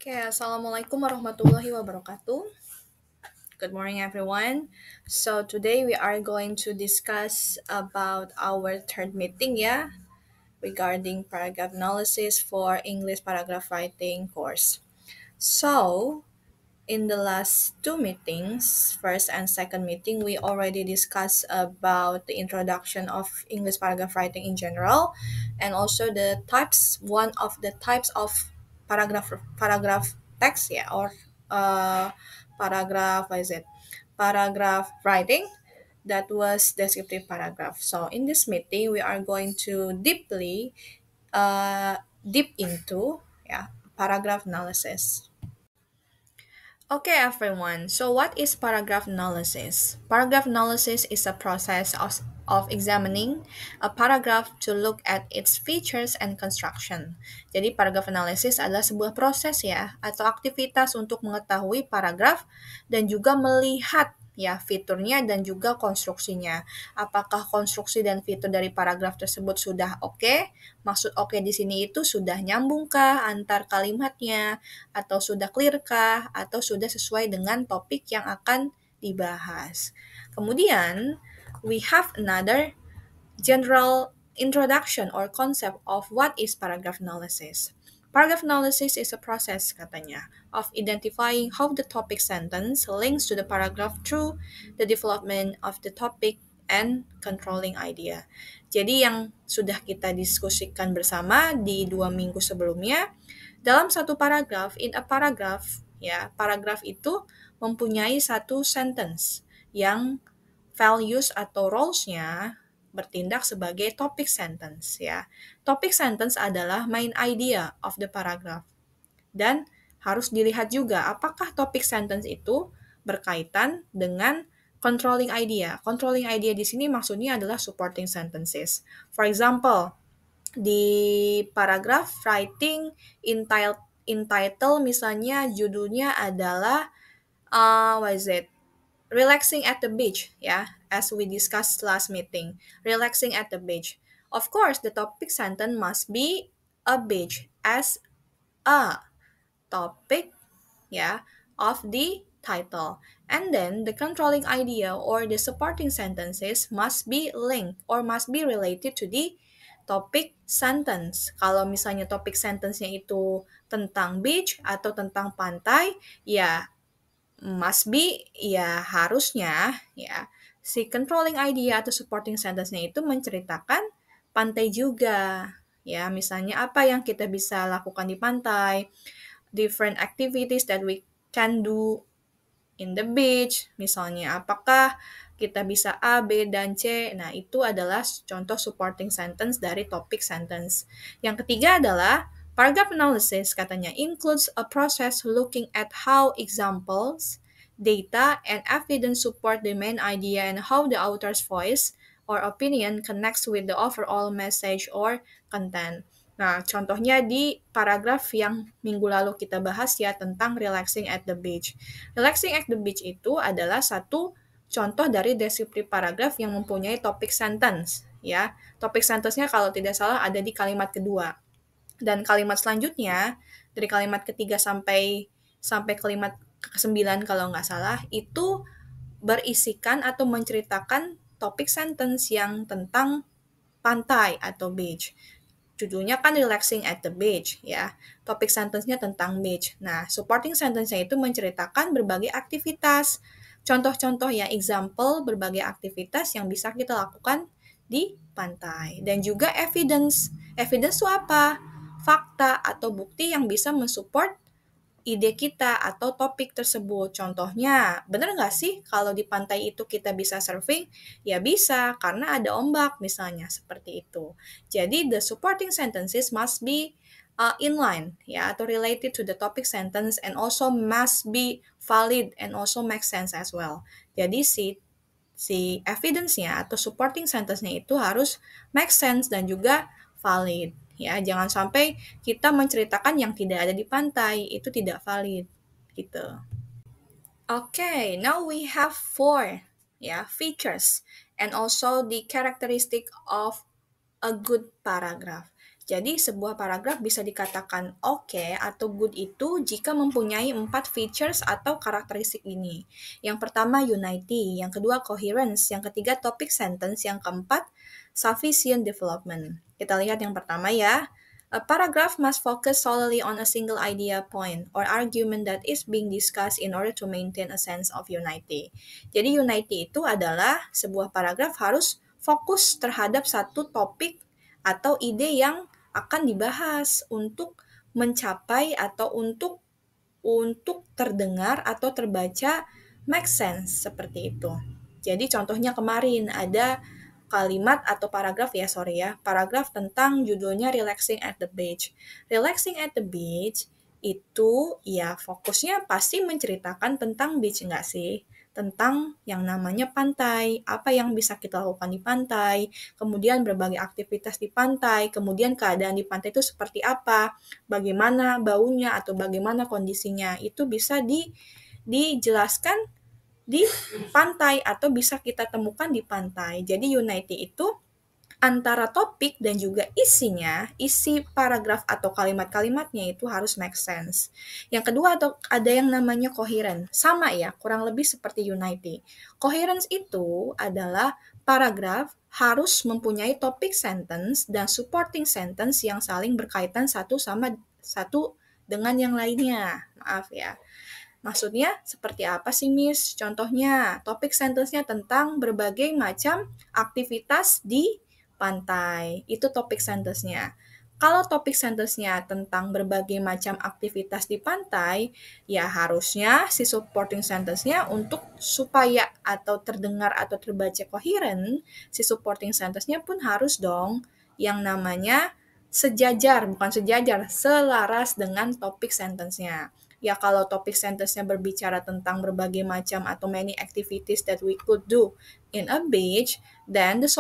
Okay, Assalamualaikum warahmatullahi wabarakatuh. Good morning, everyone. So today we are going to discuss about our third meeting, regarding paragraph analysis for English paragraph writing course. So in the last two meetings, first and second meeting, we already discussed about the introduction of English paragraph writing in general, and also the types. One of the types of paragraph text, or uh, paragraph. What is it? Paragraph writing. That was descriptive paragraph. So in this meeting, we are going to deep into paragraph analysis. Okay, everyone. So, what is paragraph analysis? Paragraph analysis is a process of examining a paragraph to look at its features and construction. Jadi, paragraph analysis adalah sebuah proses atau aktivitas untuk mengetahui paragraf dan juga melihat fiturnya dan juga konstruksinya. Apakah konstruksi dan fitur dari paragraf tersebut sudah oke? Maksud oke di sini itu sudah nyambungkah antar kalimatnya, atau sudah clear-kah, atau sudah sesuai dengan topik yang akan dibahas. Kemudian, we have another general introduction or concept of what is paragraph analysis. Paragraph analysis is a process, katanya, of identifying how the topic sentence links to the paragraph through the development of the topic and controlling idea. Jadi yang sudah kita diskusikan bersama di 2 minggu sebelumnya, dalam satu paragraf, in a paragraph, paragraf itu mempunyai satu sentence yang values atau roles-nya bertindak sebagai topic sentence Topic sentence adalah main idea of the paragraph. Dan harus dilihat juga apakah topic sentence itu berkaitan dengan controlling idea. Controlling idea di sini maksudnya adalah supporting sentences. For example, di paragraph writing in title misalnya judulnya adalah what is it? Relaxing at the beach, as we discussed last meeting. Relaxing at the beach. Of course, the topic sentence must be a beach as a topic, of the title. And then the controlling idea or the supporting sentences must be linked or must be related to the topic sentence. Kalau misalnya topic sentence-nya itu tentang beach atau tentang pantai, must be, harusnya si controlling idea atau supporting sentence-nya itu menceritakan pantai juga. Misalnya apa yang kita bisa lakukan di pantai, different activities that we can do in the beach, misalnya apakah kita bisa A, B, dan C. Nah, itu adalah contoh supporting sentence dari topic sentence. Yang ketiga adalah paragraph analysis, katanya, includes a process looking at how examples, data, and evidence support the main idea and how the author's voice or opinion connects with the overall message or content. Nah, contohnya di paragraf yang minggu lalu kita bahas tentang relaxing at the beach. Relaxing at the beach itu adalah satu contoh dari descriptive paragraph yang mempunyai topic sentence, Topic sentence-nya kalau tidak salah ada di kalimat kedua. Dan kalimat selanjutnya, dari kalimat ketiga sampai kalimat ke-9 kalau nggak salah, itu berisikan atau menceritakan topic sentence yang tentang pantai atau beach. Judulnya kan relaxing at the beach, Topik sentence-nya tentang beach. Nah, supporting sentence-nya itu menceritakan berbagai aktivitas. Contoh-contoh example berbagai aktivitas yang bisa kita lakukan di pantai. Dan juga evidence. Evidence itu apa? Fakta atau bukti yang bisa mensupport ide kita atau topik tersebut. Contohnya, benar nggak sih kalau di pantai itu kita bisa surfing? Ya bisa, karena ada ombak misalnya, seperti itu. Jadi, the supporting sentences must be inline, atau related to the topic sentence and also must be valid and also make sense as well. Jadi, si evidence-nya atau supporting sentence-nya itu harus make sense dan juga valid. Jangan sampai kita menceritakan yang tidak ada di pantai, itu tidak valid, gitu. Okay, now we have 4 features and also the characteristic of a good paragraph. Jadi sebuah paragraf bisa dikatakan oke atau good itu jika mempunyai 4 features atau karakteristik ini. Yang pertama unity, yang kedua coherence, yang ketiga topic sentence, yang keempat sufficient development. Kita lihat yang pertama ya. A paragraph must focus solely on a single idea, point, or argument that is being discussed in order to maintain a sense of unity. Jadi unity itu adalah sebuah paragraf harus fokus terhadap satu topik atau ide yang akan dibahas untuk mencapai atau untuk terdengar atau terbaca make sense seperti itu. Jadi contohnya kemarin ada kalimat atau paragraf paragraf tentang judulnya Relaxing at the Beach. Relaxing at the Beach itu ya fokusnya pasti menceritakan tentang beach nggak sih? Tentang yang namanya pantai, apa yang bisa kita lakukan di pantai, kemudian berbagai aktivitas di pantai, kemudian keadaan di pantai itu seperti apa, bagaimana baunya atau bagaimana kondisinya, itu bisa dijelaskan di pantai atau bisa kita temukan di pantai. Jadi unity itu antara topik dan juga isinya, isi paragraf atau kalimat-kalimatnya itu harus make sense. Yang kedua ada yang namanya coherent. Sama ya, kurang lebih seperti unity. Coherence itu adalah paragraf harus mempunyai topic sentence dan supporting sentence yang saling berkaitan satu dengan yang lainnya. Maaf ya. Maksudnya seperti apa sih, Miss? Contohnya, topik sentence-nya tentang berbagai macam aktivitas di pantai. Itu topik sentence-nya. Kalau topik sentence-nya tentang berbagai macam aktivitas di pantai, ya harusnya si supporting sentence-nya untuk supaya atau terdengar atau terbaca koheren, si supporting sentence-nya pun harus dong yang namanya selaras dengan topik sentence-nya. Ya kalau topik sentence-nya berbicara tentang berbagai macam atau many activities that we could do in a beach, then the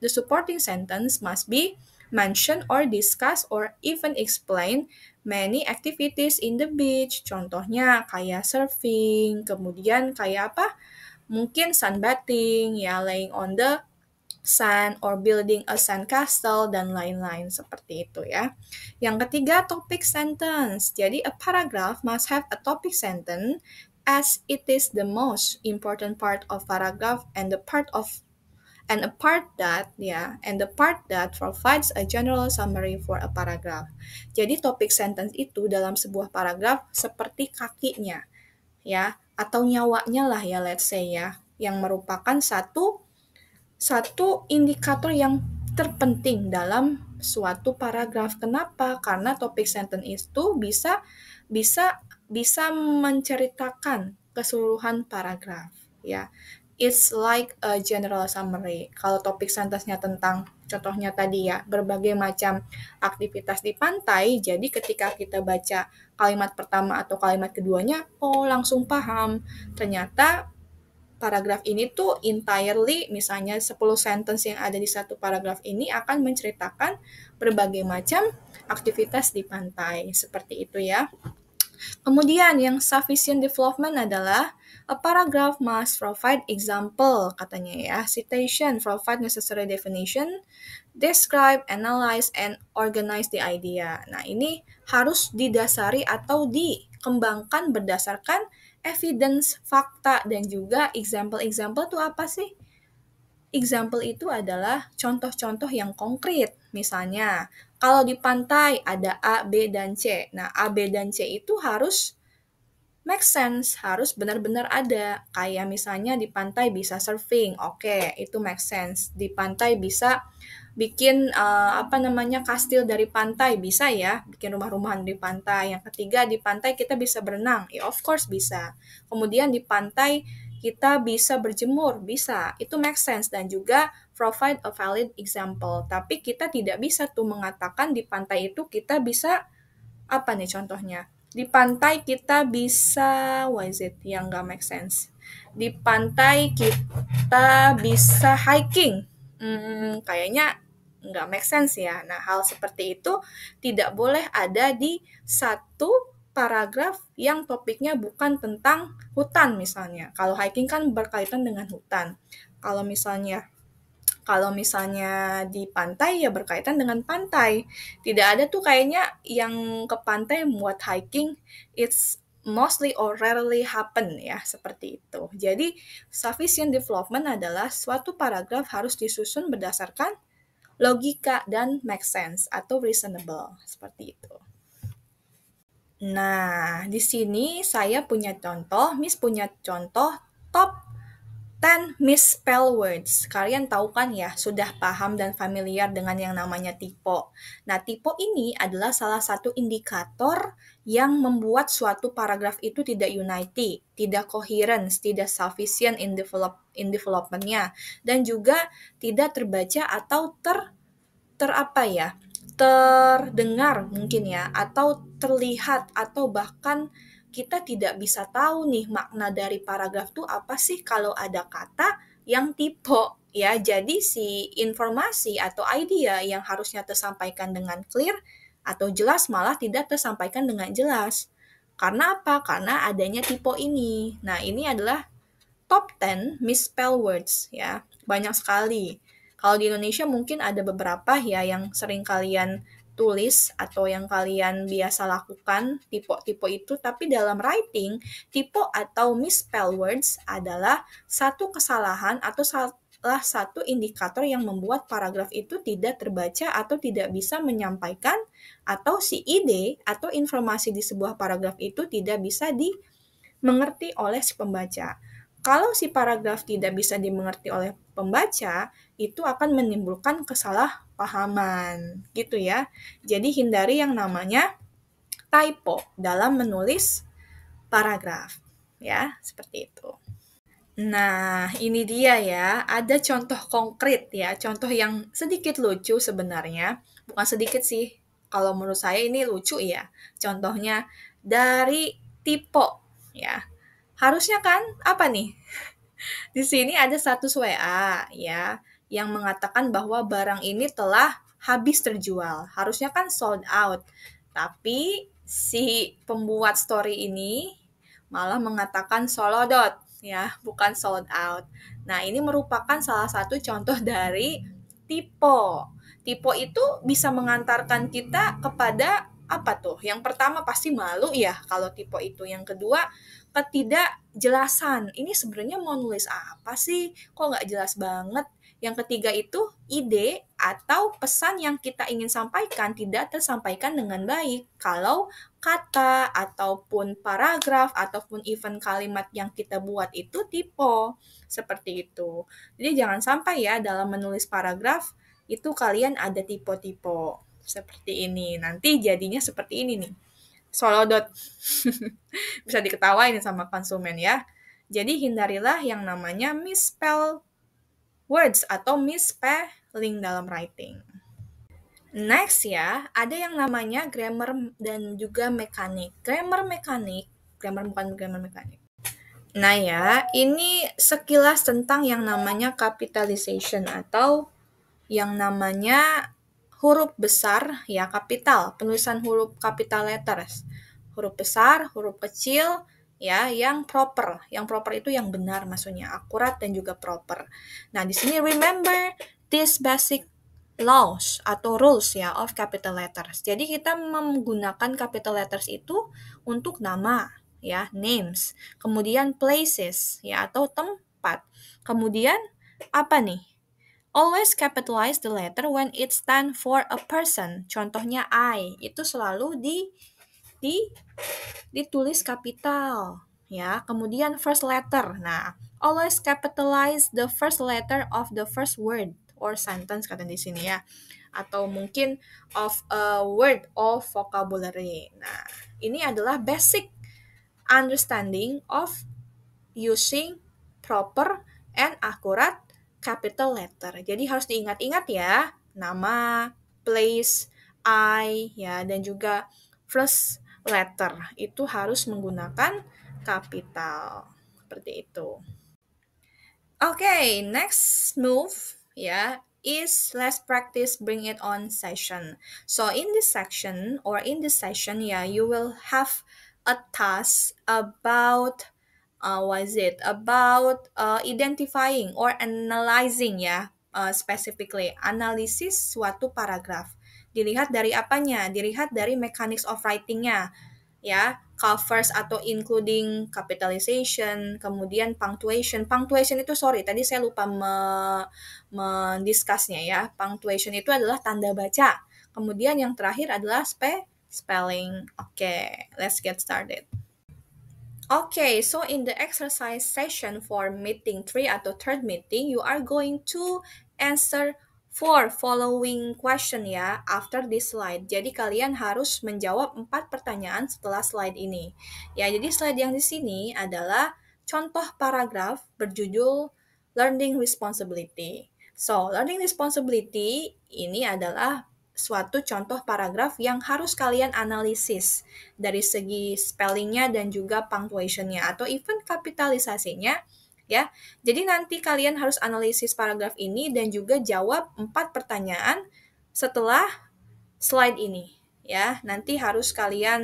supporting sentence must be mention or discuss or even explain many activities in the beach. Contohnya kayak surfing, kemudian kayak apa? Mungkin sunbathing, ya laying on the sand or building a sandcastle dan lain-lain seperti itu ya. Yang ketiga, topic sentence. Jadi a paragraph must have a topic sentence as it is the most important part of paragraph and the part that provides a general summary for a paragraph. Jadi topic sentence itu dalam sebuah paragraf seperti kakinya ya atau nyawanya lah ya let's say ya yang merupakan satu indikator yang terpenting dalam suatu paragraf. Kenapa? Karena topik sentence itu bisa menceritakan keseluruhan paragraf ya. It's like a general summary. Kalau topik sentence-nya tentang contohnya tadi ya, berbagai macam aktivitas di pantai, jadi ketika kita baca kalimat pertama atau kalimat keduanya, langsung paham. Ternyata paragraf ini tuh entirely, misalnya 10 sentence yang ada di satu paragraf ini akan menceritakan berbagai macam aktivitas di pantai. Seperti itu ya. Kemudian yang sufficient development adalah a paragraph must provide example, katanya ya. Citation, provide necessary definition, describe, analyze, and organize the idea. Nah, ini harus didasari atau dikembangkan berdasarkan evidence, fakta, dan juga example-example itu apa sih? Example itu adalah contoh-contoh yang konkret. Misalnya, kalau di pantai ada A, B, dan C. Nah, A, B, dan C itu harus make sense, harus benar-benar ada. Kayak misalnya di pantai bisa surfing, oke, itu make sense. Di pantai bisa bikin kastil dari pantai, bisa ya, bikin rumah-rumahan di pantai. Yang ketiga, di pantai kita bisa berenang, ya of course bisa. Kemudian di pantai kita bisa berjemur, bisa. Itu make sense dan juga provide a valid example. Tapi kita tidak bisa tuh mengatakan di pantai itu kita bisa apa nih contohnya? Di pantai kita bisa, what is it yang nggak make sense? Di pantai kita bisa hiking. Kayaknya nggak make sense ya. Nah, hal seperti itu tidak boleh ada di satu paragraf yang topiknya bukan tentang hutan misalnya. Kalau hiking kan berkaitan dengan hutan. Kalau misalnya Kalau misalnya di pantai ya berkaitan dengan pantai. Tidak ada tuh kayaknya yang ke pantai buat hiking, it's mostly or rarely happen ya, seperti itu. Jadi, sufficient development adalah suatu paragraf harus disusun berdasarkan logika dan make sense atau reasonable, seperti itu. Nah, di sini saya punya contoh, Miss punya contoh top 10 misspell words. Kalian tahu kan ya, sudah paham dan familiar dengan yang namanya typo. Nah, typo ini adalah salah satu indikator yang membuat suatu paragraf itu tidak united, tidak coherence, tidak sufficient in development-nya, dan juga tidak terbaca atau terdengar mungkin ya, atau terlihat, atau bahkan kita tidak bisa tahu nih makna dari paragraf itu apa sih kalau ada kata yang typo ya. Jadi si informasi atau idea yang harusnya tersampaikan dengan clear atau jelas malah tidak tersampaikan dengan jelas. Karena apa? Karena adanya typo ini. Nah, ini adalah top 10 misspell words ya. Banyak sekali. Kalau di Indonesia mungkin ada beberapa ya yang sering kalian tulis atau yang kalian biasa lakukan tipe-tipe itu, tapi dalam writing, tipe atau misspell words adalah satu kesalahan atau salah satu indikator yang membuat paragraf itu tidak terbaca atau tidak bisa menyampaikan atau si ide atau informasi di sebuah paragraf itu tidak bisa dimengerti oleh si pembaca. Kalau si paragraf tidak bisa dimengerti oleh pembaca, itu akan menimbulkan kesalahpahaman, gitu ya. Jadi hindari yang namanya typo dalam menulis paragraf, ya, seperti itu. Nah, ini dia ya, ada contoh konkret ya, contoh yang sedikit lucu sebenarnya. Bukan sedikit sih, kalau menurut saya ini lucu ya. Contohnya dari typo, ya. Harusnya kan apa nih? Di sini ada status WA ya yang mengatakan bahwa barang ini telah habis terjual. Harusnya kan sold out. Tapi si pembuat story ini malah mengatakan solodot ya, bukan sold out. Nah, ini merupakan salah satu contoh dari tipe. Tipe itu bisa mengantarkan kita kepada apa tuh? Yang pertama pasti malu ya kalau tipe itu. Yang kedua ketidakjelasan. Ini sebenarnya mau nulis apa sih? Kok nggak jelas banget? Yang ketiga itu ide atau pesan yang kita ingin sampaikan tidak tersampaikan dengan baik. Kalau kata ataupun paragraf ataupun even kalimat yang kita buat itu tipe. Seperti itu. Jadi jangan sampai ya dalam menulis paragraf itu kalian ada tipe-tipe. Seperti ini. Nanti jadinya seperti ini nih. Solodot. Bisa diketawain sama konsumen ya. Jadi hindarilah yang namanya misspell words atau misspelling dalam writing. Next ya, ada yang namanya grammar dan juga mekanik. Grammar bukan grammar mekanik. Nah ya, ini sekilas tentang yang namanya capitalization atau yang namanya huruf besar ya kapital, penulisan huruf capital letters. Huruf besar, huruf kecil ya yang proper. Yang proper itu yang benar maksudnya, akurat dan juga proper. Nah, di sini remember this basic laws atau rules ya of capital letters. Jadi kita menggunakan capital letters itu untuk nama ya, names. Kemudian places ya atau tempat. Kemudian apa nih? Always capitalize the letter when it stand for a person. Contohnya I, itu selalu ditulis kapital ya. Kemudian first letter. Nah, always capitalize the first letter of the first word or sentence kata di sini ya. Atau mungkin of a word of vocabulary. Nah, ini adalah basic understanding of using proper and accurate capital letter. Jadi harus diingat-ingat ya, nama, place, I, ya, dan juga first letter. Itu harus menggunakan kapital. Seperti itu. Okay, next move, ya, is let's practice bring it on session. So in this section or in this session, yeah, you will have a task about about identifying or analyzing ya specifically, analisis suatu paragraf. Dilihat dari apanya? Dilihat dari mechanics of writing-nya, ya, covers atau including capitalization, kemudian punctuation. Punctuation itu sorry, tadi saya lupa mendiskusnya ya. Punctuation itu adalah tanda baca. Kemudian yang terakhir adalah spelling. Oke, let's get started. Okay, so in the exercise session for meeting 3 atau third meeting, you are going to answer 4 following question ya after this slide. Jadi kalian harus menjawab 4 pertanyaan setelah slide ini. Ya, jadi slide yang di sini adalah contoh paragraf berjudul Learning Responsibility. So, learning responsibility ini adalah suatu contoh paragraf yang harus kalian analisis dari segi spellingnya dan juga punctuationnya atau even kapitalisasinya ya. Jadi nanti kalian harus analisis paragraf ini dan juga jawab 4 pertanyaan setelah slide ini ya. Nanti harus kalian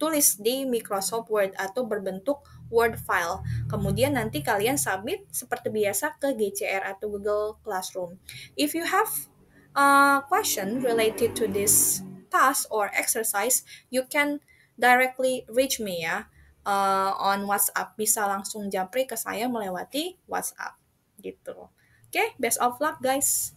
tulis di Microsoft Word atau berbentuk Word file. Kemudian nanti kalian submit seperti biasa ke GCR atau Google Classroom. If you have a question related to this task or exercise, you can directly reach me ya on WhatsApp. Bisa langsung japri ke saya melewati WhatsApp gitu. Oke, best of luck guys.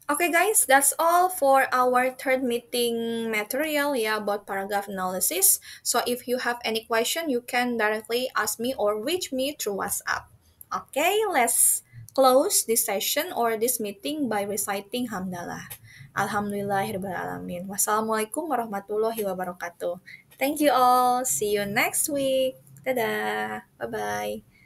Okay guys, that's all for our third meeting material ya about paragraph analysis. So if you have any question, you can directly ask me or reach me through WhatsApp. Okay, let's close this session or this meeting by reciting hamdalah. Alhamdulillahirrahmanirrahim. Wassalamualaikum warahmatullahi wabarakatuh. Thank you all. See you next week. Dadah. Bye-bye.